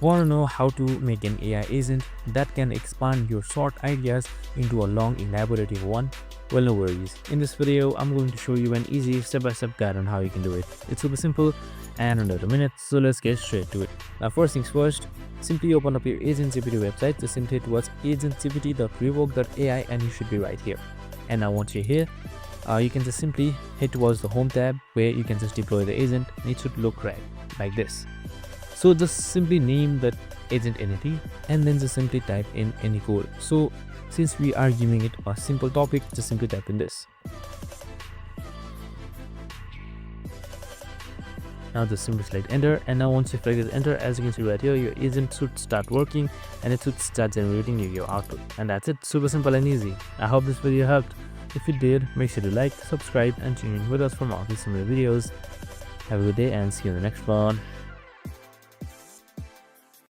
Want to know how to make an AI agent that can expand your short ideas into a long elaborative one? Well, no worries. In this video, I'm going to show you an easy step-by-step guide on how you can do it. It's super simple and under a minute, so let's get straight to it. Now, first things first, simply open up your AgentGPT website. Just simply towards agentgpt.rework.ai and you should be right here. And now once you're here, you can just simply head towards the home tab where you can just deploy the agent, and it should look right like this. So just simply name that agent entity and then just simply type in any code. So since we are giving it a simple topic, just simply type in this. Now just simply select enter, and now once you select enter, as you can see right here, your agent should start working and it should start generating your output. And that's it, super simple and easy. I hope this video helped. If it did, make sure to like, subscribe and tune in with us for more of these similar videos. Have a good day and see you in the next one.